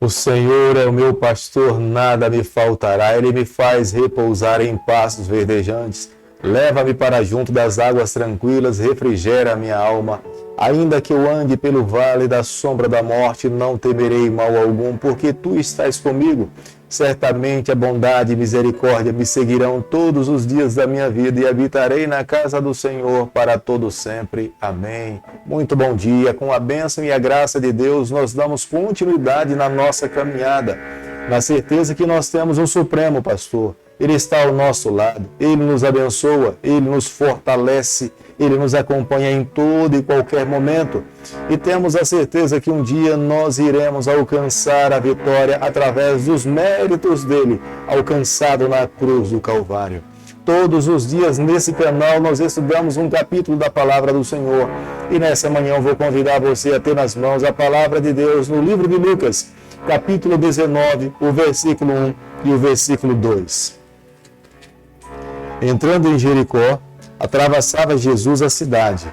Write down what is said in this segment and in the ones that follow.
O Senhor é o meu pastor, nada me faltará. Ele me faz repousar em pastos verdejantes. Leva-me para junto das águas tranquilas, refrigera a minha alma. Ainda que eu ande pelo vale da sombra da morte, não temerei mal algum, porque tu estás comigo. Certamente a bondade e misericórdia me seguirão todos os dias da minha vida e habitarei na casa do Senhor para todo sempre. Amém. Muito bom dia. Com a bênção e a graça de Deus, nós damos continuidade na nossa caminhada, na certeza que nós temos um Supremo Pastor. Ele está ao nosso lado, Ele nos abençoa, Ele nos fortalece, Ele nos acompanha em todo e qualquer momento. E temos a certeza que um dia nós iremos alcançar a vitória através dos méritos dEle, alcançado na cruz do Calvário. Todos os dias nesse canal nós estudamos um capítulo da Palavra do Senhor. E nessa manhã eu vou convidar você a ter nas mãos a Palavra de Deus no livro de Lucas, capítulo 19, o versículo 1 e o versículo 2. Entrando em Jericó, atravessava Jesus a cidade.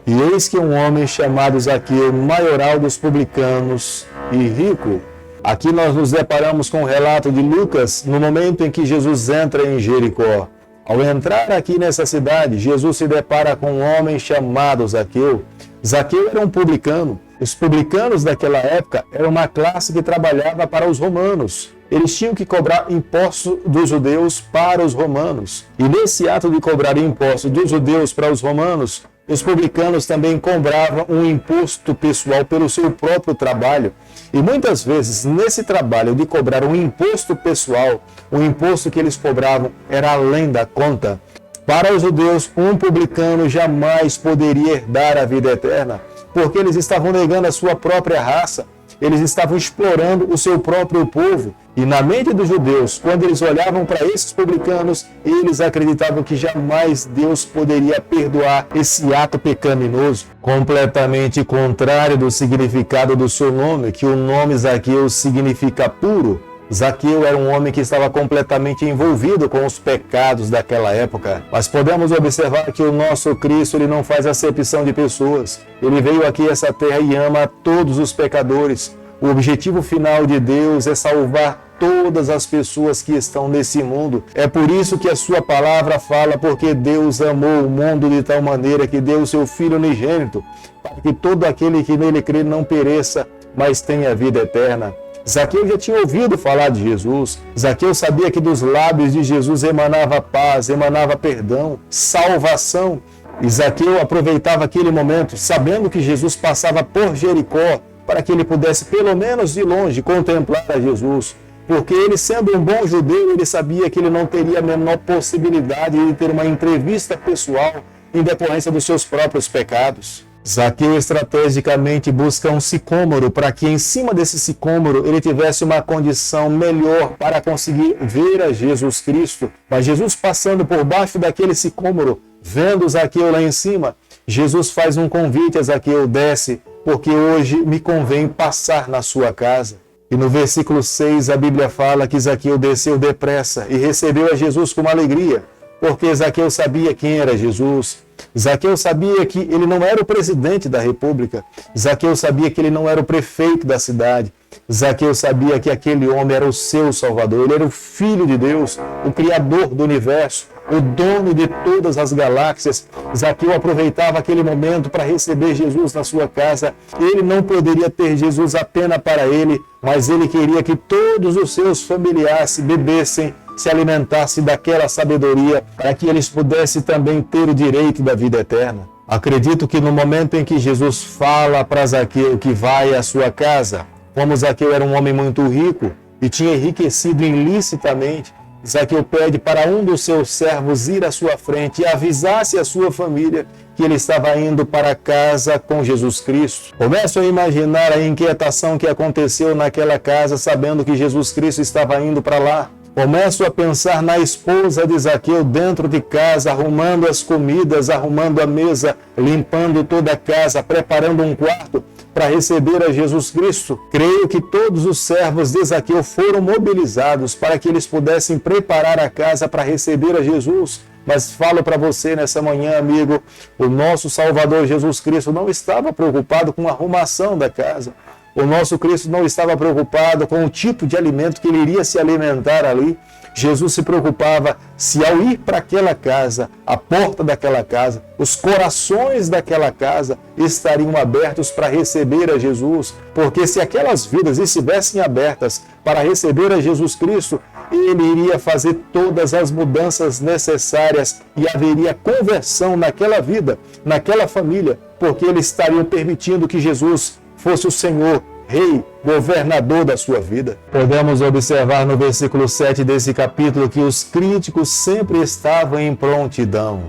E eis que um homem chamado Zaqueu, maioral dos publicanos e rico. Aqui nós nos deparamos com o relato de Lucas no momento em que Jesus entra em Jericó. Ao entrar aqui nessa cidade, Jesus se depara com um homem chamado Zaqueu. Zaqueu era um publicano. Os publicanos daquela época eram uma classe que trabalhava para os romanos. Eles tinham que cobrar impostos dos judeus para os romanos. E nesse ato de cobrar impostos dos judeus para os romanos, os publicanos também cobravam um imposto pessoal pelo seu próprio trabalho. E muitas vezes, nesse trabalho de cobrar um imposto pessoal, o imposto que eles cobravam era além da conta. Para os judeus, um publicano jamais poderia herdar a vida eterna, porque eles estavam negando a sua própria raça. Eles estavam explorando o seu próprio povo. E na mente dos judeus, quando eles olhavam para esses publicanos, eles acreditavam que jamais Deus poderia perdoar esse ato pecaminoso. Completamente contrário do significado do seu nome, que o nome Zaqueu significa puro. Zaqueu era um homem que estava completamente envolvido com os pecados daquela época. Mas podemos observar que o nosso Cristo ele não faz acepção de pessoas. Ele veio aqui a essa terra e ama todos os pecadores. O objetivo final de Deus é salvar todas as pessoas que estão nesse mundo. É por isso que a sua palavra fala, porque Deus amou o mundo de tal maneira que deu o seu Filho unigênito, para que todo aquele que nele crê não pereça, mas tenha vida eterna. Zaqueu já tinha ouvido falar de Jesus. Zaqueu sabia que dos lábios de Jesus emanava paz, emanava perdão, salvação. E Zaqueu aproveitava aquele momento, sabendo que Jesus passava por Jericó, para que ele pudesse, pelo menos de longe, contemplar a Jesus. Porque ele, sendo um bom judeu, ele sabia que ele não teria a menor possibilidade de ter uma entrevista pessoal em decorrência dos seus próprios pecados. Zaqueu estrategicamente busca um sicômoro para que em cima desse sicômoro ele tivesse uma condição melhor para conseguir ver a Jesus Cristo. Mas Jesus passando por baixo daquele sicômoro, vendo Zaqueu lá em cima, Jesus faz um convite a Zaqueu: desce, porque hoje me convém passar na sua casa. E no versículo 6 a Bíblia fala que Zaqueu desceu depressa e recebeu a Jesus com alegria, porque Zaqueu sabia quem era Jesus. Zaqueu sabia que ele não era o presidente da república. Zaqueu sabia que ele não era o prefeito da cidade. Zaqueu sabia que aquele homem era o seu Salvador. Ele era o Filho de Deus, o Criador do universo, o dono de todas as galáxias. Zaqueu aproveitava aquele momento para receber Jesus na sua casa. Ele não poderia ter Jesus apenas para ele, mas ele queria que todos os seus familiares bebessem, se alimentasse daquela sabedoria, para que eles pudessem também ter o direito da vida eterna. Acredito que no momento em que Jesus fala para Zaqueu que vai à sua casa, como Zaqueu era um homem muito rico e tinha enriquecido ilicitamente, Zaqueu pede para um dos seus servos ir à sua frente e avisasse a sua família que ele estava indo para casa com Jesus Cristo. Começo a imaginar a inquietação que aconteceu naquela casa, sabendo que Jesus Cristo estava indo para lá. Começo a pensar na esposa de Zaqueu dentro de casa, arrumando as comidas, arrumando a mesa, limpando toda a casa, preparando um quarto para receber a Jesus Cristo. Creio que todos os servos de Zaqueu foram mobilizados para que eles pudessem preparar a casa para receber a Jesus. Mas falo para você nessa manhã, amigo, o nosso Salvador Jesus Cristo não estava preocupado com a arrumação da casa. O nosso Cristo não estava preocupado com o tipo de alimento que ele iria se alimentar ali. Jesus se preocupava se ao ir para aquela casa, a porta daquela casa, os corações daquela casa estariam abertos para receber a Jesus, porque se aquelas vidas estivessem abertas para receber a Jesus Cristo, ele iria fazer todas as mudanças necessárias e haveria conversão naquela vida, naquela família, porque eles estariam permitindo que Jesus fosse o Senhor, Rei, governador da sua vida. Podemos observar no versículo 7 desse capítulo que os críticos sempre estavam em prontidão.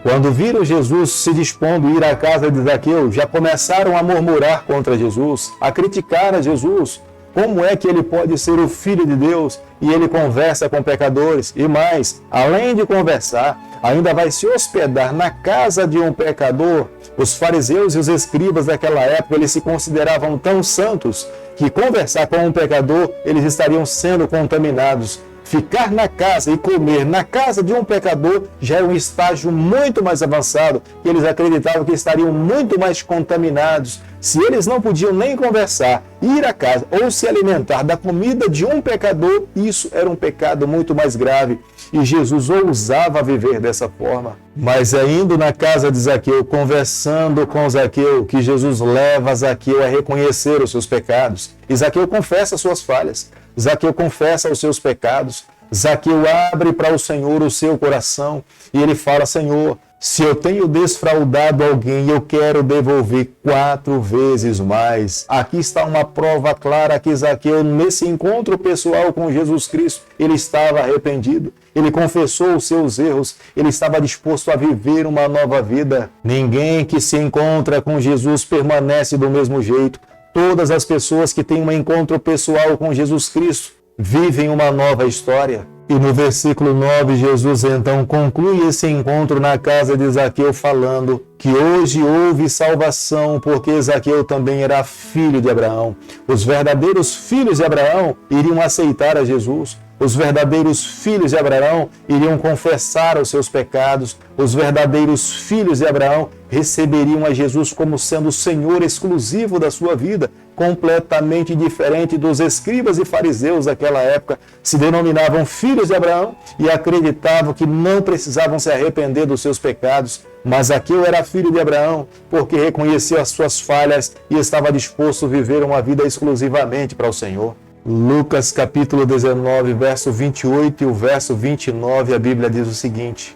Quando viram Jesus se dispondo a ir à casa de Zaqueu, já começaram a murmurar contra Jesus, a criticar a Jesus. Como é que ele pode ser o Filho de Deus e ele conversa com pecadores? E mais, além de conversar, ainda vai se hospedar na casa de um pecador. Os fariseus e os escribas daquela época, eles se consideravam tão santos que conversar com um pecador, eles estariam sendo contaminados. Ficar na casa e comer na casa de um pecador já é um estágio muito mais avançado, e eles acreditavam que estariam muito mais contaminados. Se eles não podiam nem conversar, ir à casa ou se alimentar da comida de um pecador, isso era um pecado muito mais grave. E Jesus ousava viver dessa forma. Mas é indo na casa de Zaqueu, conversando com Zaqueu, que Jesus leva Zaqueu a reconhecer os seus pecados. E Zaqueu confessa as suas falhas. Zaqueu confessa os seus pecados. Zaqueu abre para o Senhor o seu coração e ele fala: Senhor, se eu tenho desfraudado alguém, eu quero devolver 4 vezes mais. Aqui está uma prova clara que Zaqueu, nesse encontro pessoal com Jesus Cristo, ele estava arrependido. Ele confessou os seus erros, ele estava disposto a viver uma nova vida. Ninguém que se encontra com Jesus permanece do mesmo jeito. Todas as pessoas que têm um encontro pessoal com Jesus Cristo vivem uma nova história. E no versículo 9, Jesus então conclui esse encontro na casa de Zaqueu falando que hoje houve salvação porque Zaqueu também era filho de Abraão. Os verdadeiros filhos de Abraão iriam aceitar a Jesus. Os verdadeiros filhos de Abraão iriam confessar os seus pecados. Os verdadeiros filhos de Abraão receberiam a Jesus como sendo o Senhor exclusivo da sua vida, completamente diferente dos escribas e fariseus daquela época. Se denominavam filhos de Abraão e acreditavam que não precisavam se arrepender dos seus pecados. Mas Zaqueu era filho de Abraão porque reconhecia as suas falhas e estava disposto a viver uma vida exclusivamente para o Senhor. Lucas capítulo 19, verso 28 e o verso 29, a Bíblia diz o seguinte: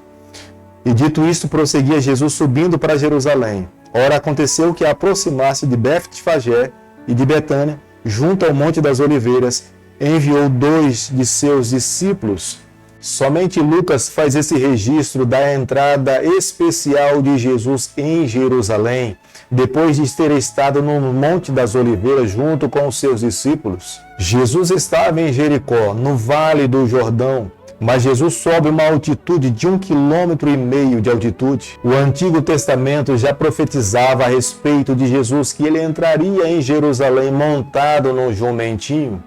E dito isto, prosseguia Jesus subindo para Jerusalém. Ora, aconteceu que, a aproximar-se de Betfagé e de Betânia, junto ao Monte das Oliveiras, enviou 2 de seus discípulos. Somente Lucas faz esse registro da entrada especial de Jesus em Jerusalém, depois de ter estado no Monte das Oliveiras junto com os seus discípulos. Jesus estava em Jericó, no Vale do Jordão, mas Jesus sobe uma altitude de 1,5 km de altitude. O Antigo Testamento já profetizava a respeito de Jesus que ele entraria em Jerusalém montado num jumentinho.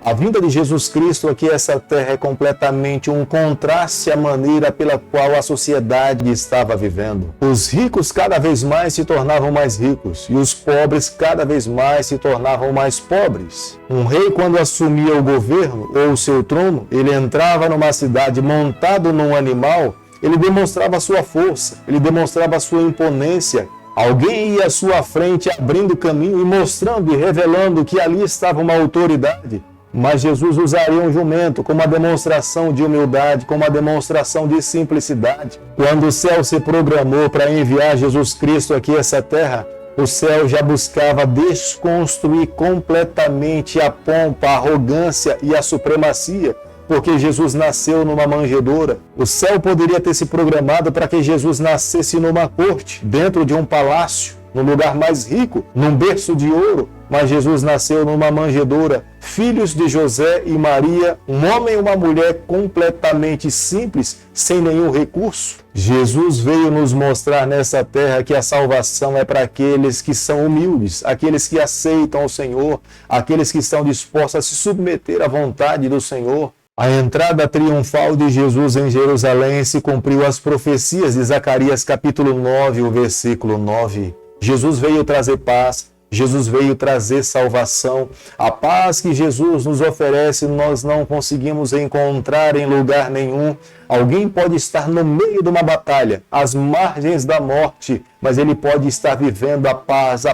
A vinda de Jesus Cristo aqui, essa terra, é completamente um contraste à maneira pela qual a sociedade estava vivendo. Os ricos cada vez mais se tornavam mais ricos e os pobres cada vez mais se tornavam mais pobres. Um rei, quando assumia o governo ou o seu trono, ele entrava numa cidade montado num animal, ele demonstrava sua força, ele demonstrava sua imponência. Alguém ia à sua frente abrindo caminho e mostrando e revelando que ali estava uma autoridade. Mas Jesus usaria um jumento como uma demonstração de humildade, como uma demonstração de simplicidade. Quando o céu se programou para enviar Jesus Cristo aqui a essa terra, o céu já buscava desconstruir completamente a pompa, a arrogância e a supremacia, porque Jesus nasceu numa manjedoura. O céu poderia ter se programado para que Jesus nascesse numa corte, dentro de um palácio, num lugar mais rico, num berço de ouro, mas Jesus nasceu numa manjedoura, filhos de José e Maria, um homem e uma mulher completamente simples, sem nenhum recurso. Jesus veio nos mostrar nessa terra que a salvação é para aqueles que são humildes, aqueles que aceitam o Senhor, aqueles que estão dispostos a se submeter à vontade do Senhor. A entrada triunfal de Jesus em Jerusalém se cumpriu as profecias de Zacarias capítulo 9, o versículo 9. Jesus veio trazer paz, Jesus veio trazer salvação. A paz que Jesus nos oferece, nós não conseguimos encontrar em lugar nenhum. Alguém pode estar no meio de uma batalha, às margens da morte, mas ele pode estar vivendo a paz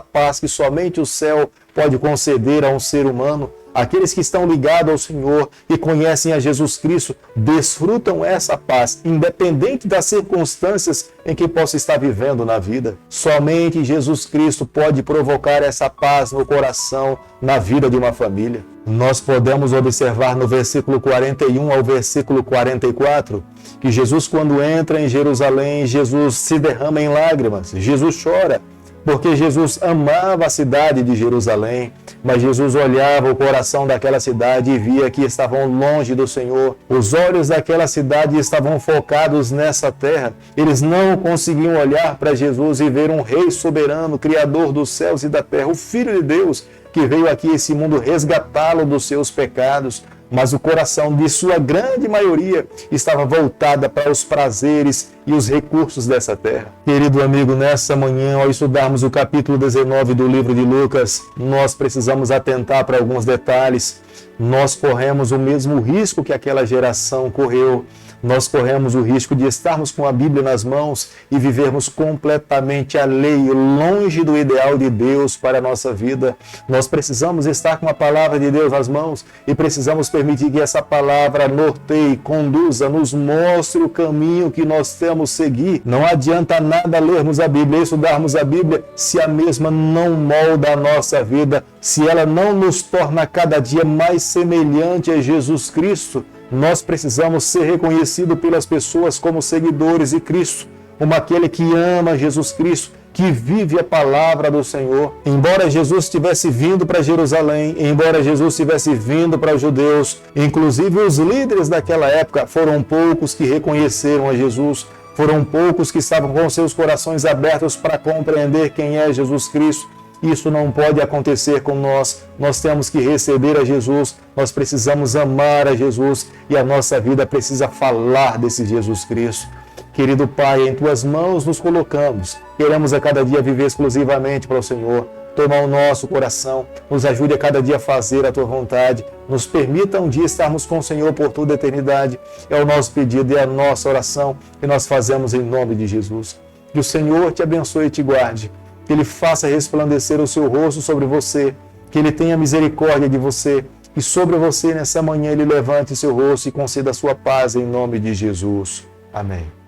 que somente o céu pode conceder a um ser humano. Aqueles que estão ligados ao Senhor e conhecem a Jesus Cristo, desfrutam essa paz, independente das circunstâncias em que possa estar vivendo na vida. Somente Jesus Cristo pode provocar essa paz no coração, na vida de uma família. Nós podemos observar no versículo 41 ao versículo 44, que Jesus, quando entra em Jerusalém, Jesus se derrama em lágrimas, Jesus chora, porque Jesus amava a cidade de Jerusalém, mas Jesus olhava o coração daquela cidade e via que estavam longe do Senhor. Os olhos daquela cidade estavam focados nessa terra. Eles não conseguiam olhar para Jesus e ver um rei soberano, criador dos céus e da terra, o Filho de Deus, que veio aqui a esse mundo resgatá-lo dos seus pecados. Mas o coração de sua grande maioria estava voltada para os prazeres e os recursos dessa terra. Querido amigo, nessa manhã, ao estudarmos o capítulo 19 do livro de Lucas, nós precisamos atentar para alguns detalhes. Nós corremos o mesmo risco que aquela geração correu. Nós corremos o risco de estarmos com a Bíblia nas mãos e vivermos completamente alheio, longe do ideal de Deus para a nossa vida. Nós precisamos estar com a palavra de Deus nas mãos e precisamos permitir que essa palavra norteie, conduza, nos mostre o caminho que nós temos que seguir. Não adianta nada lermos a Bíblia, estudarmos a Bíblia, se a mesma não molda a nossa vida, se ela não nos torna cada dia mais semelhante a Jesus Cristo. Nós precisamos ser reconhecidos pelas pessoas como seguidores de Cristo, como aquele que ama Jesus Cristo, que vive a palavra do Senhor. Embora Jesus tivesse vindo para Jerusalém, embora Jesus tivesse vindo para os judeus, inclusive os líderes daquela época, foram poucos que reconheceram a Jesus, foram poucos que estavam com seus corações abertos para compreender quem é Jesus Cristo. Isso não pode acontecer com nós. Nós temos que receber a Jesus, nós precisamos amar a Jesus e a nossa vida precisa falar desse Jesus Cristo. Querido Pai, em Tuas mãos nos colocamos. Queremos a cada dia viver exclusivamente para o Senhor. Toma o nosso coração, nos ajude a cada dia a fazer a Tua vontade. Nos permita um dia estarmos com o Senhor por toda a eternidade. É o nosso pedido e a nossa oração que nós fazemos em nome de Jesus. Que o Senhor te abençoe e te guarde. Que Ele faça resplandecer o seu rosto sobre você, que Ele tenha misericórdia de você, e sobre você nessa manhã Ele levante seu rosto e conceda a sua paz em nome de Jesus. Amém.